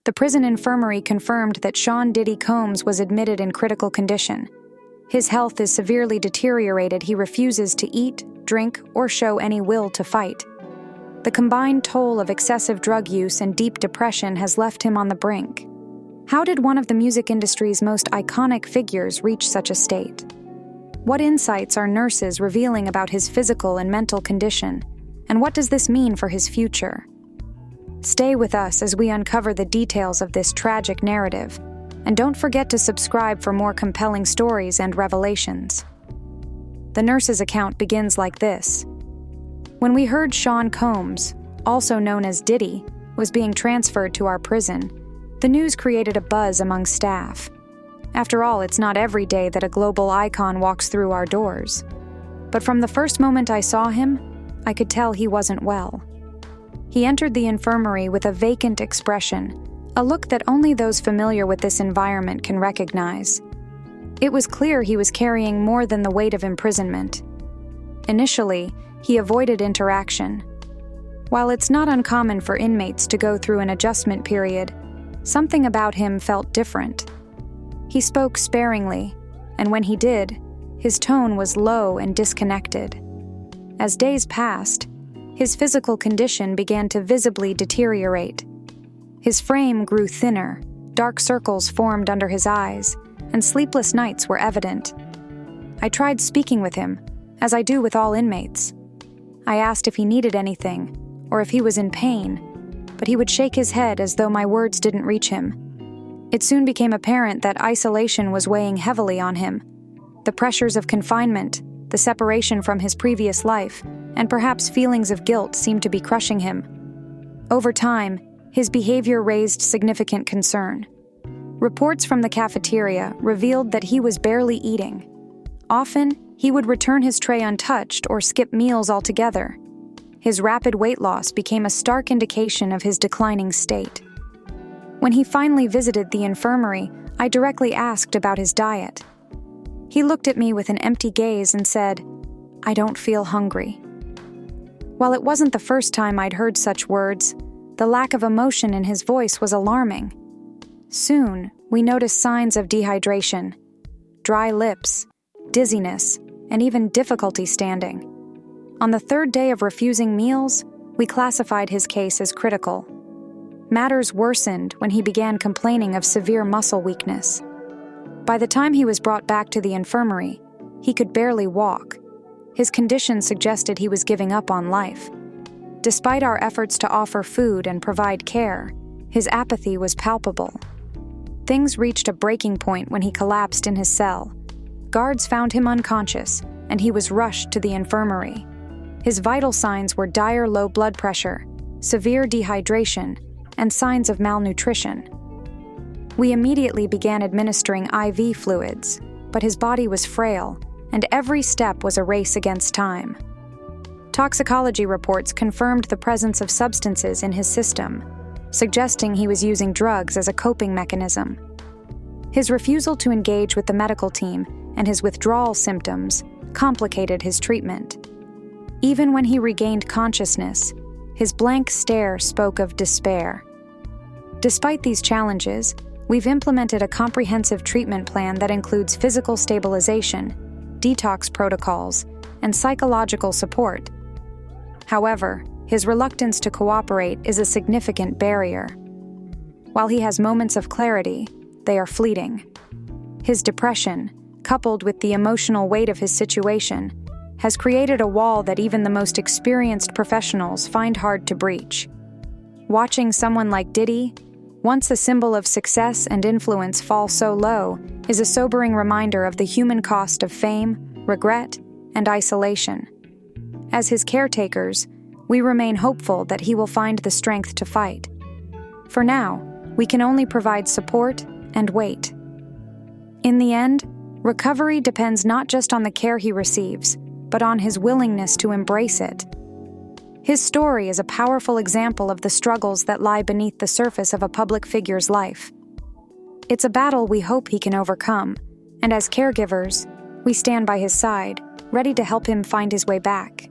The prison infirmary confirmed that Sean Diddy Combs was admitted in critical condition. His health is severely deteriorated. He refuses to eat, drink, or show any will to fight. The combined toll of excessive drug use and deep depression has left him on the brink. How did one of the music industry's most iconic figures reach such a state? What insights are nurses revealing about his physical and mental condition? And what does this mean for his future? Stay with us as we uncover the details of this tragic narrative. And don't forget to subscribe for more compelling stories and revelations. The nurse's account begins like this. When we heard Sean Combs, also known as Diddy, was being transferred to our prison, the news created a buzz among staff. After all, it's not every day that a global icon walks through our doors. But from the first moment I saw him, I could tell he wasn't well. He entered the infirmary with a vacant expression, a look that only those familiar with this environment can recognize. It was clear he was carrying more than the weight of imprisonment. Initially, he avoided interaction. While it's not uncommon for inmates to go through an adjustment period, something about him felt different. He spoke sparingly, and when he did, his tone was low and disconnected. As days passed, his physical condition began to visibly deteriorate. His frame grew thinner, dark circles formed under his eyes, and sleepless nights were evident. I tried speaking with him, as I do with all inmates. I asked if he needed anything, or if he was in pain, but he would shake his head as though my words didn't reach him. It soon became apparent that isolation was weighing heavily on him. The pressures of confinement, the separation from his previous life, and perhaps feelings of guilt seemed to be crushing him. Over time, his behavior raised significant concern. Reports from the cafeteria revealed that he was barely eating. Often, he would return his tray untouched or skip meals altogether. His rapid weight loss became a stark indication of his declining state. When he finally visited the infirmary, I directly asked about his diet. He looked at me with an empty gaze and said, "I don't feel hungry." While it wasn't the first time I'd heard such words, the lack of emotion in his voice was alarming. Soon, we noticed signs of dehydration, dry lips, dizziness, and even difficulty standing. On the third day of refusing meals, we classified his case as critical. Matters worsened when he began complaining of severe muscle weakness. By the time he was brought back to the infirmary, he could barely walk. His condition suggested he was giving up on life. Despite our efforts to offer food and provide care, his apathy was palpable. Things reached a breaking point when he collapsed in his cell. Guards found him unconscious, and he was rushed to the infirmary. His vital signs were dire low blood pressure, severe dehydration, and signs of malnutrition. We immediately began administering IV fluids, but his body was frail, and every step was a race against time. Toxicology reports confirmed the presence of substances in his system, suggesting he was using drugs as a coping mechanism. His refusal to engage with the medical team and his withdrawal symptoms complicated his treatment. Even when he regained consciousness, his blank stare spoke of despair. Despite these challenges, we've implemented a comprehensive treatment plan that includes physical stabilization, detox protocols, and psychological support. However, his reluctance to cooperate is a significant barrier. While he has moments of clarity, they are fleeting. His depression, coupled with the emotional weight of his situation, has created a wall that even the most experienced professionals find hard to breach. Watching someone like Diddy, once a symbol of success and influence, fall so low is a sobering reminder of the human cost of fame, regret, and isolation. As his caretakers, we remain hopeful that he will find the strength to fight. For now, we can only provide support and wait. In the end, recovery depends not just on the care he receives, but on his willingness to embrace it. His story is a powerful example of the struggles that lie beneath the surface of a public figure's life. It's a battle we hope he can overcome, and as caregivers, we stand by his side, ready to help him find his way back.